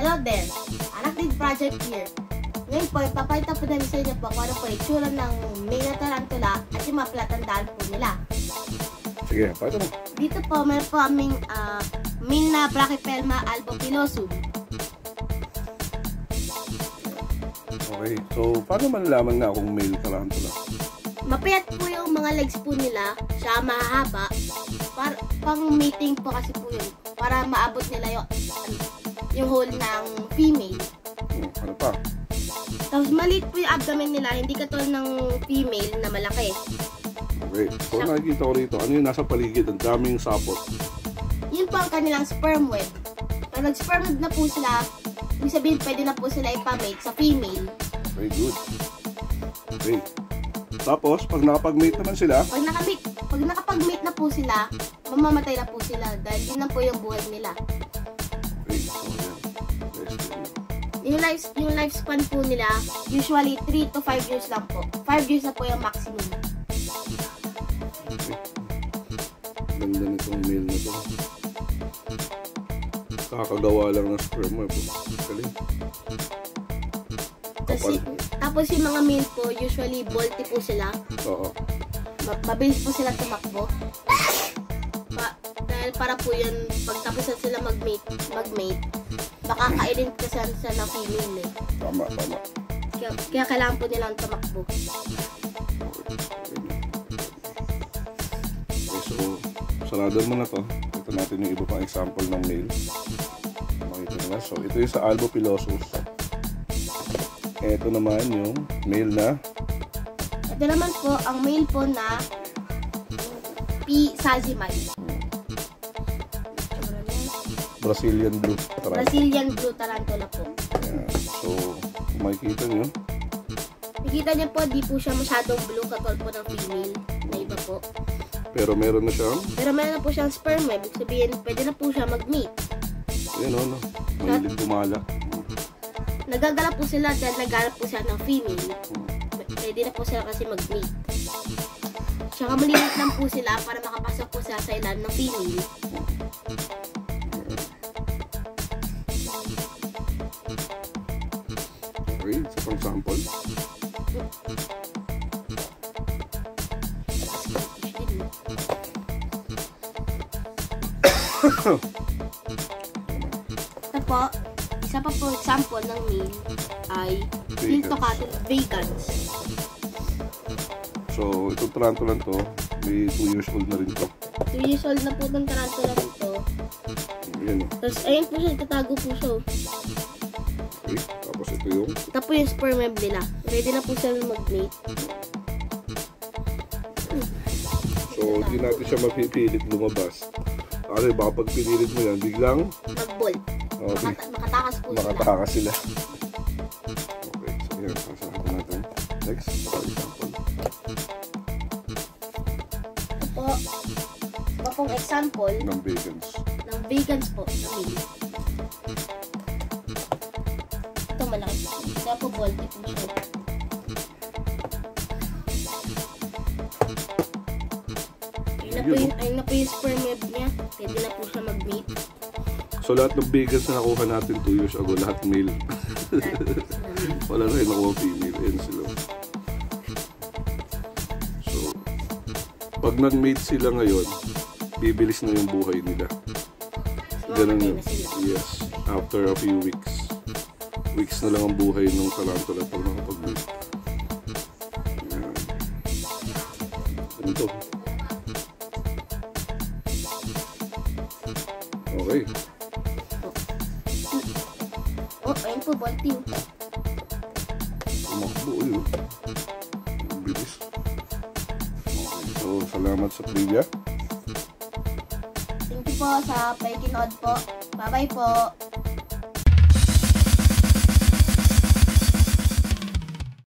Hello there! Arachnid Project here. Ngayon po, ipapakita po namin sa inyo po kung ano po itsura ng male na tarantula at yung mga palatandaan po nila. Sige, pakita mo. Dito po, meron po aming male na Brachypelma albopilosum. Okay, so paano malalaman na kung male tarantula? Mapayat po yung mga legs po nila, siya mahahaba. Pang mating po kasi po yun, para maabot nila yung hole ng female. Ano pa? Tapos maliit po yung abdomen nila, hindi katulad ng female na malaki. Okay, so nakikita ko rito, ano yung nasa paligid, ang daming sapot. Yun po ang kanilang sperm web. Pag nag-sperm web na po sila, ibig sabihin pwede na po sila ipamate sa female. Very good. Okay. Tapos, pag nakapag-mate naman sila, Pag nakapag-mate na po sila, mamamatay na po sila dahil yun na po yung buhay nila. okay, so yan. Yung lifespan po nila, usually 3 to 5 years lang po. 5 years na po yung maximum. Okay. Ganda nitong male na to. Kakagawa lang ng sperm web. Galing. Tapos yung mga male po, usually bolty po sila. Oo. Mabilis po sila tumakbo. Dahil para po yun, pag tapos na sila mag-mate, baka kainin ka sa ng female eh. Tama. Kaya kailangan po nilang tumakbo. Okay, so saradan mo na to. Ito natin yung iba pang example ng male. Makita nila. So ito yung sa Albopilosus. Ito naman yung male na. Ito naman po, ang male po na P. sazimai. Brazilian blue tarantula. Brazilian blue tarantula po. Ayan. So kung makikita nyo, Nakikita niyo po, di po siya masyadong blue katulad po ng female na iba po. pero meron na siyang, Pero meron na po siyang sperm web. Ibig sabihin, pwede na po siya mag-mate. ayan o, no? Mahilig kumala. Nagagala po sila dahil nagagala po siya ng female. Pwede na po sila kasi mag-mate. Tsaka maliit lang po sila para makapasok po sila sa ilan ng female. Okay, sa pang sample. Ito po, isa pa po example ng male ay Philtocattus vagans. So, itong tarantula to, may 2 years old na rin to. 2 years old na po ng tarantula nito. Ayan o. Tapos ayun po siya, itatago po siya. Okay, tapos ito yung, Ito po yung sperm web nila. Ready na po sila mag-mate. so hindi natin siya mapipilit lumabas. Kasi baka pag pinilit mo yan, biglang Mag-bolt. okay, Makatakas po sila. makatakas sila. Okay, so yan, sasakin natin. Next, for example. Ito po, ito pong example Ng vegans. ng vegans po na male. Ito malaki po. Kaya po bolty po siya. Ayun na po yung sperm web niya. Pwede na po siya mag-mate. So lahat ng vegans na nakuha natin 2 years ago, lahat male. Wala na rin nakuha female. Ayan sila. So, pag nag-mate sila ngayon, bibilis na yung buhay nila. Ganun yun. Yes. After a few weeks. Weeks na lang ang buhay ng tarantula pag nakapag-mate. Ayan. Ganito. Okay. Oh, ayun po, bolty. Tumakbo yun. Ang bilis. Okay. So, salamat sa trivia. Thank you po sa pakinood po. Bye-bye po.